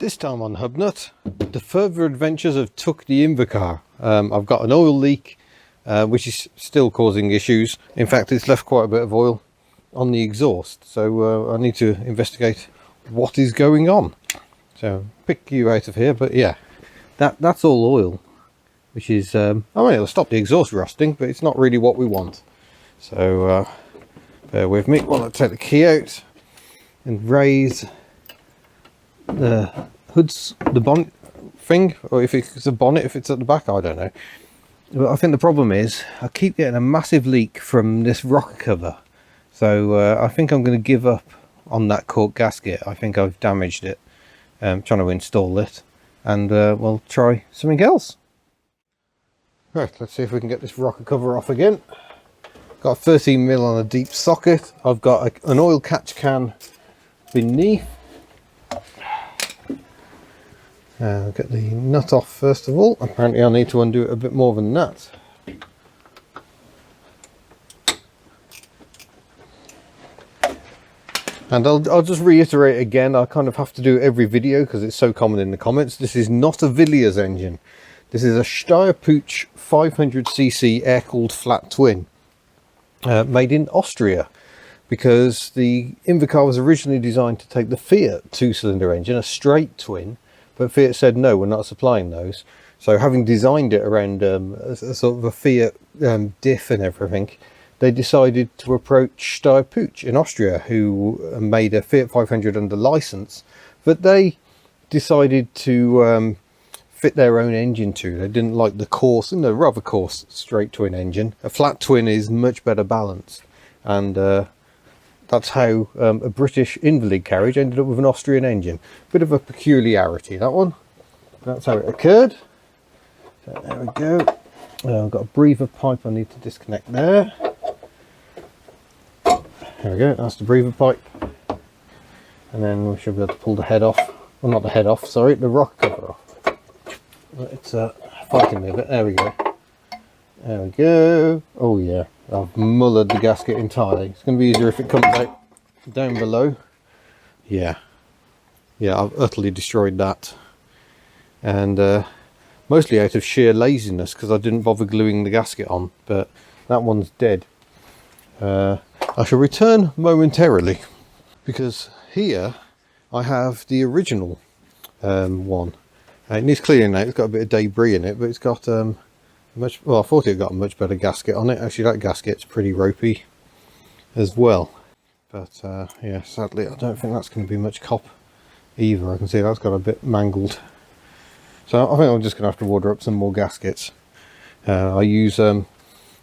This time on Hubnut, the further adventures of Tuck the Invacar. I've got an oil leak which is still causing issues. In fact, it's left quite a bit of oil on the exhaust, so I need to investigate what is going on. So pick you out of here, but yeah, that's all oil, which is I mean, it'll stop the exhaust rusting, but it's not really what we want. So bear with me while I take the key out and raise the hood's, the bonnet thing, or if it's a bonnet, if it's at the back, I don't know. But I think the problem is I keep getting a massive leak from this rocker cover, so I think I'm going to give up on that cork gasket. I think I've damaged it. Trying to install it, and we'll try something else. Right, let's see if we can get this rocker cover off again. Got a 13mm on a deep socket. I've got an oil catch can beneath. Get the nut off first of all. Apparently I need to undo it a bit more than that. And I'll just reiterate again, I kind of have to do every video because it's so common in the comments. This is not a Villiers engine. This is a Steyr-Puch 500cc air-cooled flat twin made in Austria, because the Invacar was originally designed to take the Fiat two-cylinder engine, a straight twin, but Fiat said no, we're not supplying those. So having designed it around a sort of a Fiat diff and everything, they decided to approach Steyr-Puch in Austria, who made a Fiat 500 under license, but they decided to fit their own engine to. They didn't like the coarse, and the rather coarse straight twin engine. A flat twin is much better balanced, and that's how a British invalid carriage ended up with an Austrian engine. Bit of a peculiarity, that one. That's how it occurred. So there we go. I've got a breather pipe I need to disconnect there. There we go, that's the breather pipe. And then we should be able to pull the head off. Well, not the head off, sorry, the rocker cover off. It's fighting me a bit. There we go. There we go. Oh yeah, I've mullered the gasket entirely. It's going to be easier if it comes out down below. Yeah, I've utterly destroyed that. And mostly out of sheer laziness, because I didn't bother gluing the gasket on. But that one's dead. I shall return momentarily, because here I have the original one. It needs cleaning out. It's got a bit of debris in it, but it's got much, well, I thought it got a much better gasket on it. Actually, that gasket's pretty ropey as well. But yeah, sadly I don't think that's going to be much cop either. I can see that's got a bit mangled. So I think I'm just going to have to order up some more gaskets. I use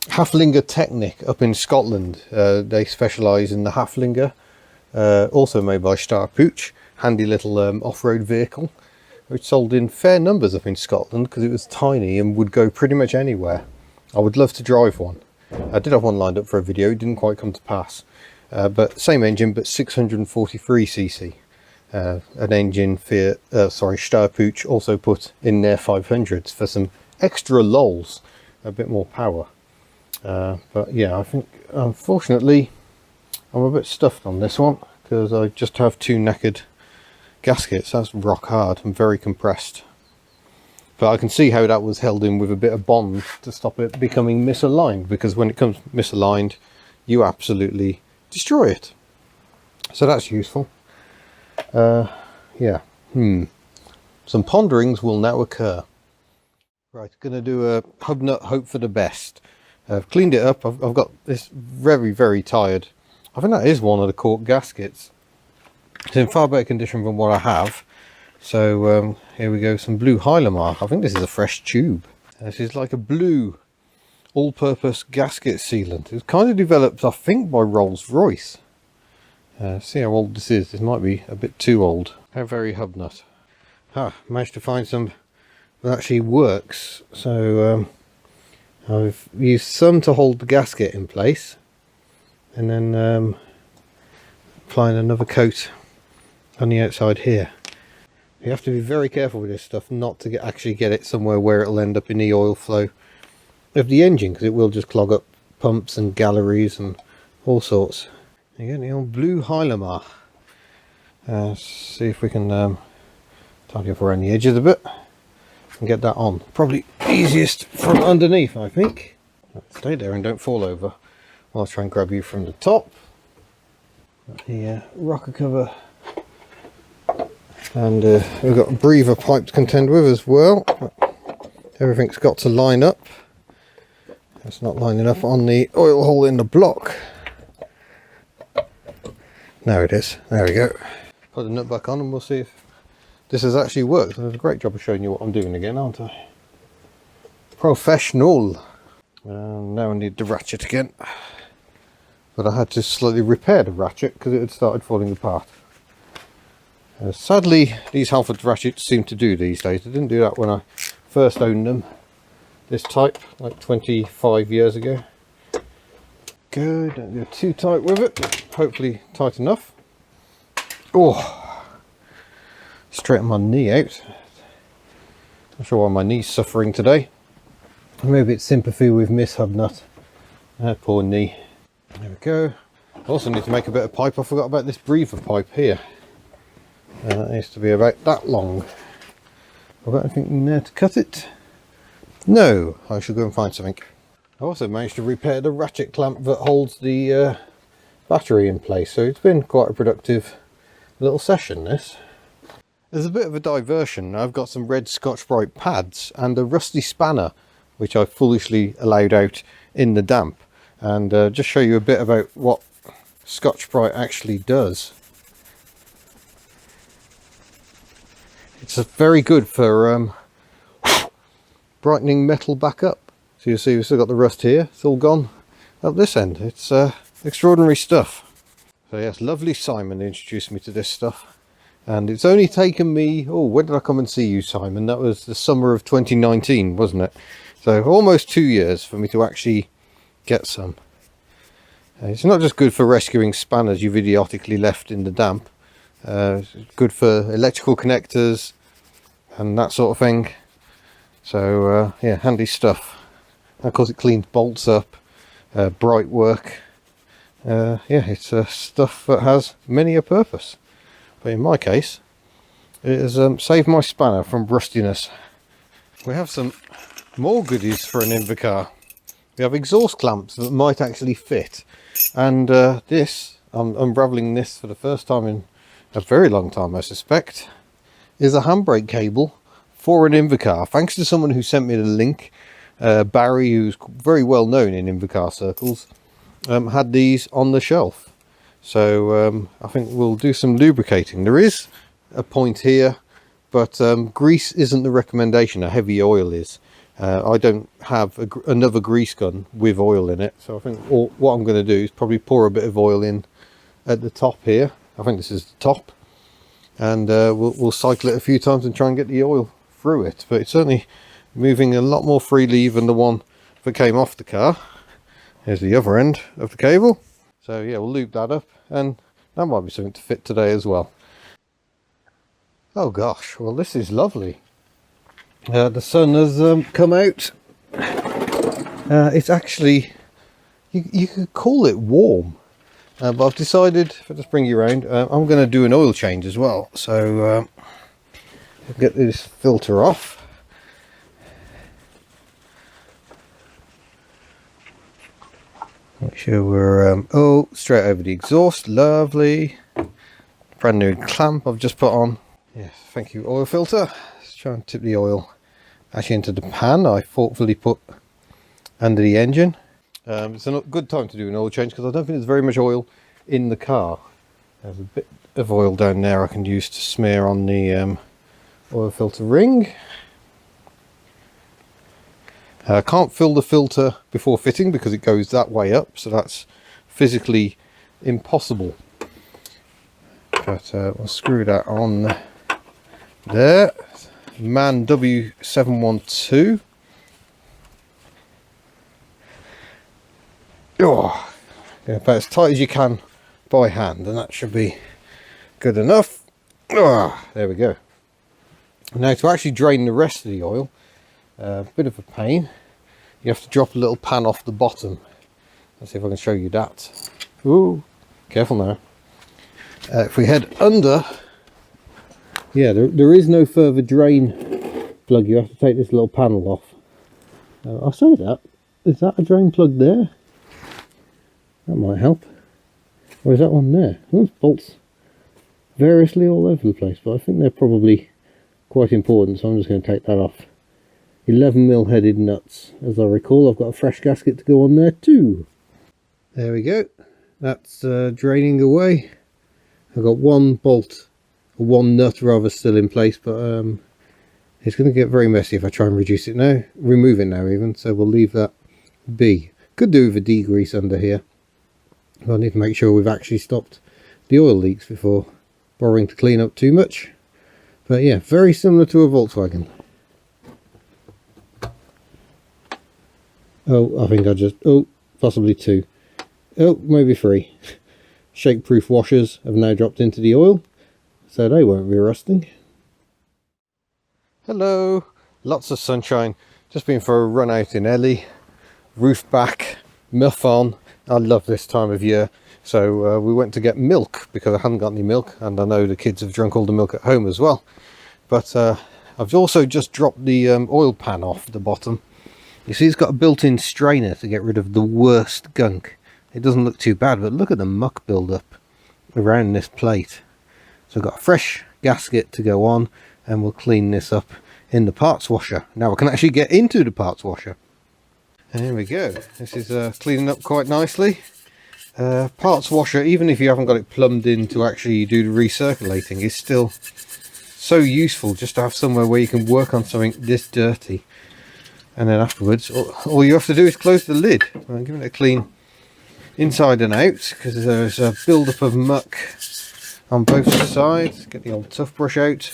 Haflinger Technic up in Scotland. They specialise in the Haflinger, also made by Steyr-Puch. Handy little off-road vehicle, which sold in fair numbers up in Scotland because it was tiny and would go pretty much anywhere. I would love to drive one. I did have one lined up for a video, it didn't quite come to pass. But same engine, but 643cc. An engine Steyr-Puch also put in their 500s for some extra lols, a bit more power. But yeah, I think unfortunately I'm a bit stuffed on this one because I just have two knackered gaskets. That's rock hard and very compressed. But I can see how that was held in with a bit of bond to stop it becoming misaligned, because when it comes misaligned you absolutely destroy it. So that's useful. Yeah, some ponderings will now occur. Right, gonna do a Hubnut hope for the best. I've cleaned it up. I've got this very tired. I think that is one of the cork gaskets. It's in far better condition than what I have. So here we go, some blue Hylamar. I think this is a fresh tube. This is like a blue all-purpose gasket sealant. It's kind of developed, I think, by Rolls-Royce. See how old this is. This might be a bit too old. How very Hubnut. Managed to find some that actually works. So I've used some to hold the gasket in place, and then applying another coat on the outside here. You have to be very careful with this stuff not to actually get it somewhere where it'll end up in the oil flow of the engine, because it will just clog up pumps and galleries and all sorts. Again, the old blue Hylamar. See if we can tidy up around the edges a bit and get that on. Probably easiest from underneath, I think. Stay there and don't fall over while I try and grab you from the top. The rocker cover, and we've got a breather pipe to contend with as well. Everything's got to line up. It's not lining up on the oil hole in the block. Now it is. There we go. Put the nut back on and we'll see if this has actually worked. There's a great job of showing you what I'm doing again, aren't I? Professional. Now I need the ratchet again. But I had to slightly repair the ratchet because it had started falling apart. Sadly, these Halford ratchets seem to do these days. They didn't do that when I first owned them. This type, like 25 years ago. Go, don't go too tight with it. Hopefully tight enough. Oh, straighten my knee out. Not sure why my knee's suffering today. Maybe it's sympathy with Miss Hubnut. Poor knee. There we go. I also need to make a bit of pipe. I forgot about this breather pipe here. That needs to be about that long. Have I got anything in there to cut it? No, I shall go and find something. I also managed to repair the ratchet clamp that holds the battery in place, so it's been quite a productive little session, this. There's a bit of a diversion. I've got some red Scotch-Brite pads and a rusty spanner, which I foolishly allowed out in the damp, and just show you a bit about what Scotch-Brite actually does. It's very good for brightening metal back up. So you'll see we've still got the rust here. It's all gone up this end. It's extraordinary stuff. So yes, lovely Simon introduced me to this stuff. And it's only taken me, when did I come and see you, Simon? That was the summer of 2019, wasn't it? So almost 2 years for me to actually get some. It's not just good for rescuing spanners you've idiotically left in the damp. It's good for electrical connectors and that sort of thing. So yeah, handy stuff. And of course it cleans bolts up, bright work. Yeah, it's stuff that has many a purpose. But in my case, it has saved my spanner from rustiness. We have some more goodies for an Invacar. We have exhaust clamps that might actually fit. And this, I'm unravelling this for the first time in a very long time, I suspect, is a handbrake cable for an Invacar. Thanks to someone who sent me the link, Barry, who's very well known in Invacar circles, had these on the shelf. So I think we'll do some lubricating. There is a point here, but grease isn't the recommendation. A heavy oil is. I don't have another grease gun with oil in it, so I think what I'm going to do is probably pour a bit of oil in at the top here. I think this is the top, and we'll cycle it a few times and try and get the oil through it. But it's certainly moving a lot more freely than the one that came off the car. Here's the other end of the cable. So yeah, we'll loop that up, and that might be something to fit today as well. Oh gosh, well this is lovely. The sun has come out. It's actually, you could call it warm, but I've decided, if I just bring you around, I'm going to do an oil change as well. So I'll get this filter off. Make sure we're straight over the exhaust. Lovely. Brand new clamp I've just put on. Yes, thank you, oil filter. Let's try and tip the oil actually into the pan I thoughtfully put under the engine. It's a good time to do an oil change because I don't think there's very much oil in the car. There's a bit of oil down there I can use to smear on the oil filter ring. I can't fill the filter before fitting because it goes that way up, so that's physically impossible. But we'll screw that on there. Man W712. Oh, yeah, about as tight as you can by hand, and that should be good enough. Oh, there we go. Now to actually drain the rest of the oil, a bit of a pain. You have to drop a little pan off the bottom. Let's see if I can show you that. Ooh, careful now. If we head under yeah, there is no further drain plug. You have to take this little panel off. I'll say that. Is that a drain plug there? That might help. Or is that one there? Those bolts variously all over the place, but I think they're probably quite important, so I'm just going to take that off. 11mm headed nuts. As I recall, I've got a fresh gasket to go on there too. There we go. That's draining away. I've got one bolt, or one nut rather, still in place, but it's going to get very messy if I try and reduce it now. Remove it now even, so we'll leave that be. Could do with a degrease under here. I need to make sure we've actually stopped the oil leaks before bothering to clean up too much. But yeah, very similar to a Volkswagen. Oh, I think I just... oh, possibly 2. Oh, maybe 3. Shake-proof washers have now dropped into the oil, so they won't be rusting. Hello! Lots of sunshine. Just been for a run out in Ellie. Roof back, muff on. I love this time of year. So we went to get milk because I hadn't got any milk, and I know the kids have drunk all the milk at home as well. But I've also just dropped the oil pan off the bottom. You see, it's got a built-in strainer to get rid of the worst gunk. It doesn't look too bad, but look at the muck build-up around this plate. So I've got a fresh gasket to go on, and we'll clean this up in the parts washer. Now we can actually get into the parts washer. And here we go. This is cleaning up quite nicely. Parts washer, even if you haven't got it plumbed in to actually do the recirculating, is still so useful just to have somewhere where you can work on something this dirty. And then afterwards, all you have to do is close the lid. I'm giving it a clean inside and out, because there's a build-up of muck on both sides. Get the old tough brush out.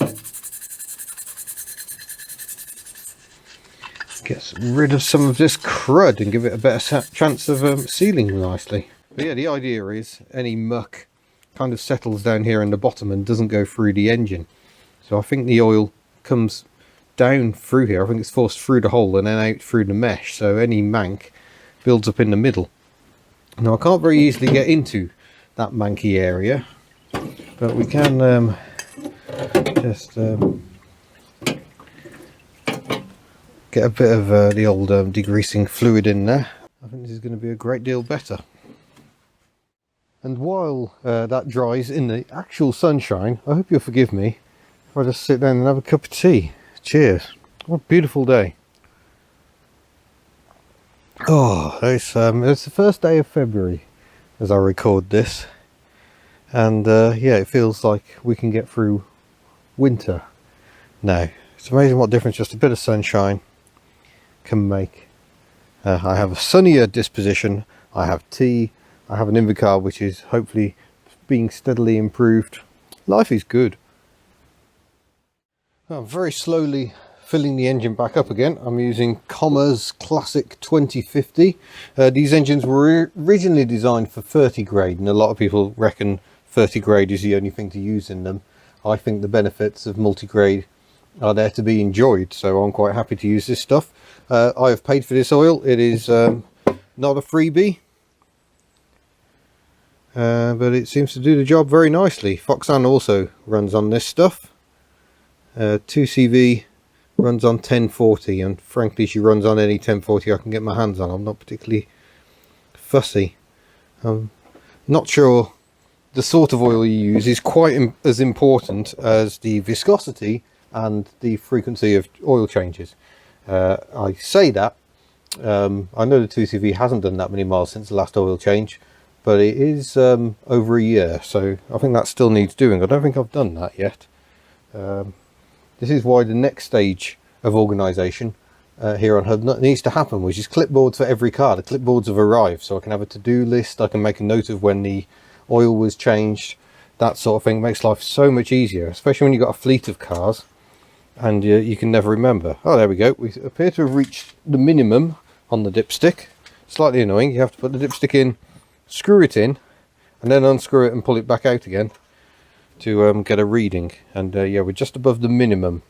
Get rid of some of this crud and give it a better chance of sealing nicely. But yeah, the idea is any muck kind of settles down here in the bottom and doesn't go through the engine. So I think the oil comes down through here. I think it's forced through the hole and then out through the mesh, so any mank builds up in the middle. Now I can't very easily get into that manky area, but we can just get a bit of the old degreasing fluid in there. I think this is going to be a great deal better. And while that dries in the actual sunshine, I hope you'll forgive me if I just sit down and have a cup of tea. Cheers. What a beautiful day. Oh, it's the first day of February as I record this. And yeah, it feels like we can get through winter now. It's amazing what difference just a bit of sunshine can make. I have a sunnier disposition. I have tea. I have an Invacar which is hopefully being steadily improved. Life is good. I'm very slowly filling the engine back up again. I'm using Commer's Classic 2050. These engines were originally designed for 30 grade, and a lot of people reckon 30 grade is the only thing to use in them. I think the benefits of multi-grade are there to be enjoyed, so I'm quite happy to use this stuff. I have paid for this oil. It is not a freebie, but it seems to do the job very nicely. Foxanne also runs on this stuff. 2CV runs on 1040, and frankly she runs on any 1040 I can get my hands on. I'm not particularly fussy. I'm not sure the sort of oil you use is quite as important as the viscosity and the frequency of oil changes. I say that, I know the 2CV hasn't done that many miles since the last oil change, but it is over a year, so I think that still needs doing. I don't think I've done that yet. This is why the next stage of organisation here on HUD needs to happen, which is clipboards for every car. The clipboards have arrived, so I can have a to-do list. I can make a note of when the oil was changed. That sort of thing makes life so much easier, especially when you've got a fleet of cars and you can never remember. Oh, there we go. We appear to have reached the minimum on the dipstick. Slightly annoying. You have to put the dipstick in, screw it in, and then unscrew it and pull it back out again to get a reading. And yeah, we're just above the minimum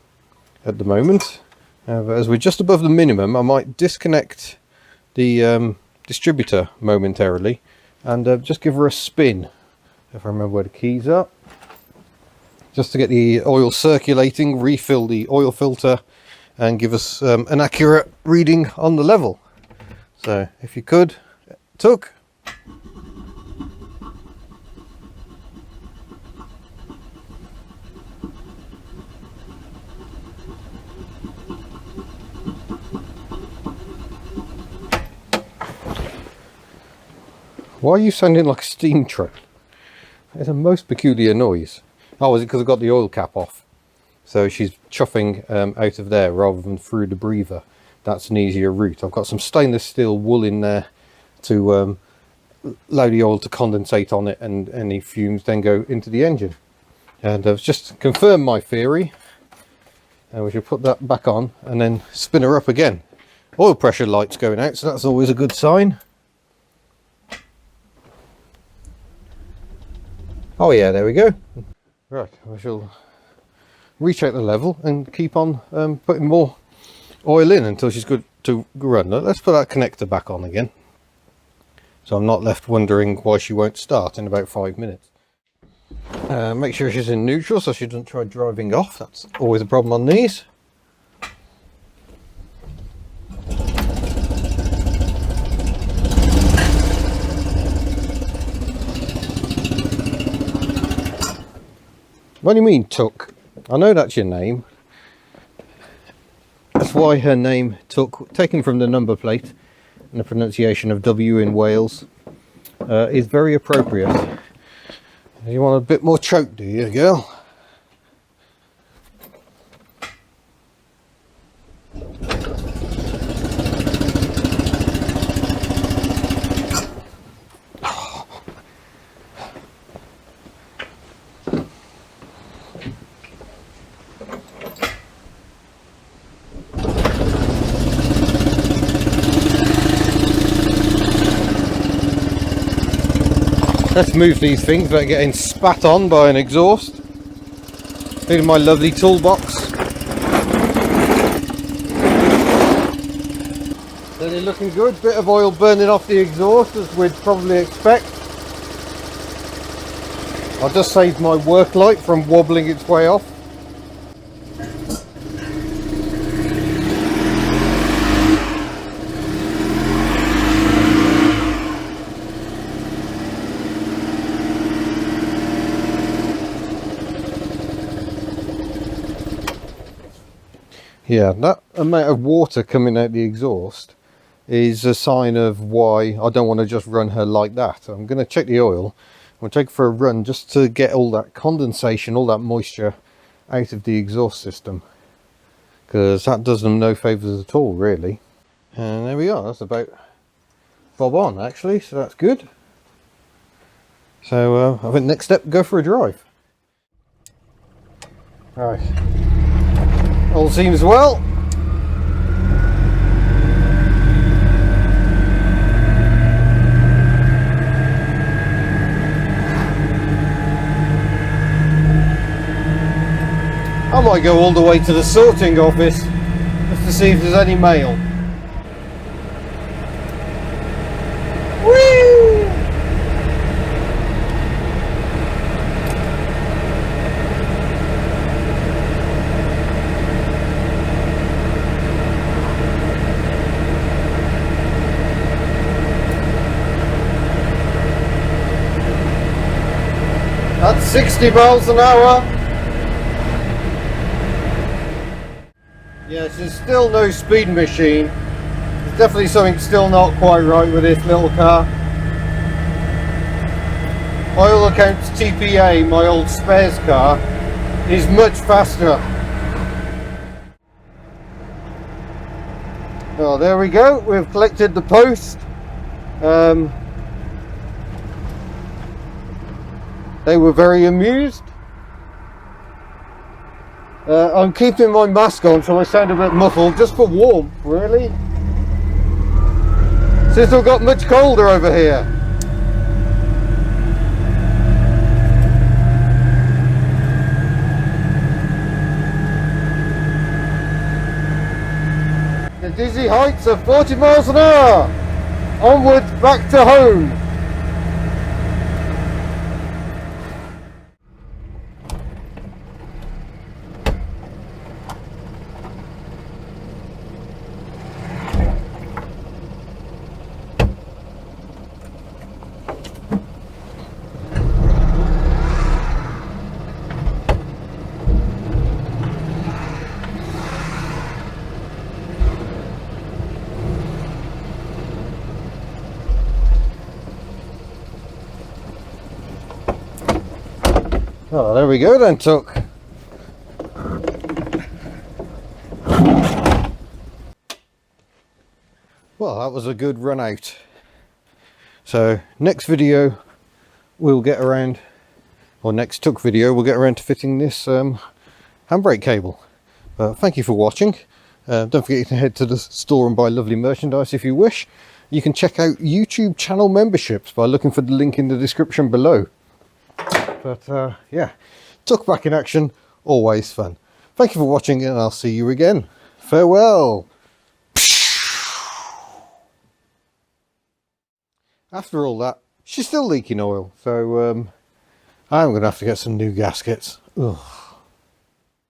at the moment. But as we're just above the minimum, I might disconnect the distributor momentarily and just give her a spin. If I remember where the keys are. just to get the oil circulating, refill the oil filter and give us an accurate reading on the level. So if you could, Tuck. Why are you sounding like a steam train? It's a most peculiar noise. Oh, is it because I've got the oil cap off? So she's chuffing out of there rather than through the breather. That's an easier route. I've got some stainless steel wool in there to allow the oil to condensate on it, and any fumes then go into the engine. And I've just confirmed my theory. And we should put that back on and then spin her up again. Oil pressure light's going out, so that's always a good sign. Oh yeah, there we go. Right, I shall recheck the level and keep on putting more oil in until she's good to run. Now, let's put that connector back on again, so I'm not left wondering why she won't start in about 5 minutes. Make sure she's in neutral so she doesn't try driving off. That's always a problem on these. What do you mean, Tuck? I know that's your name. That's why her name, Tuck, taken from the number plate and the pronunciation of W in Wales, is very appropriate. You want a bit more choke, do you, girl? Let's move these things without getting spat on by an exhaust. Here's my lovely toolbox. They're looking good. Bit of oil burning off the exhaust, as we'd probably expect. I'll just save my work light from wobbling its way off. Yeah, that amount of water coming out the exhaust is a sign of why I don't want to just run her like that. I'm going to check the oil. I'm going to take her for a run just to get all that condensation, all that moisture out of the exhaust system, because that does them no favours at all, really. And there we are. That's about bob on, actually, so that's good. So I think next step, go for a drive. Right. All seems well. I might go all the way to the sorting office just to see if there's any mail. Whee! That's 60 miles an hour. Yes, there's still no speed machine. There's definitely something still not quite right with this little car. By all accounts, TPA, my old spares car, is much faster. Oh, there we go. We've collected the post. They were very amused. I'm keeping my mask on so I sound a bit muffled, just for warmth, really. Since we've got much colder over here. The dizzy heights of 40 miles an hour. Onwards back to home. There we go then, Tuck. Well, that was a good run out. So next video we'll get around, or next Tuck video we'll get around to fitting this handbrake cable. Thank you for watching. Don't forget you can head to the store and buy lovely merchandise if you wish. You can check out YouTube channel memberships by looking for the link in the description below. But yeah, Tuck back in action, always fun. Thank you for watching and I'll see you again. Farewell. After all that, she's still leaking oil, so I'm going to have to get some new gaskets. Ugh.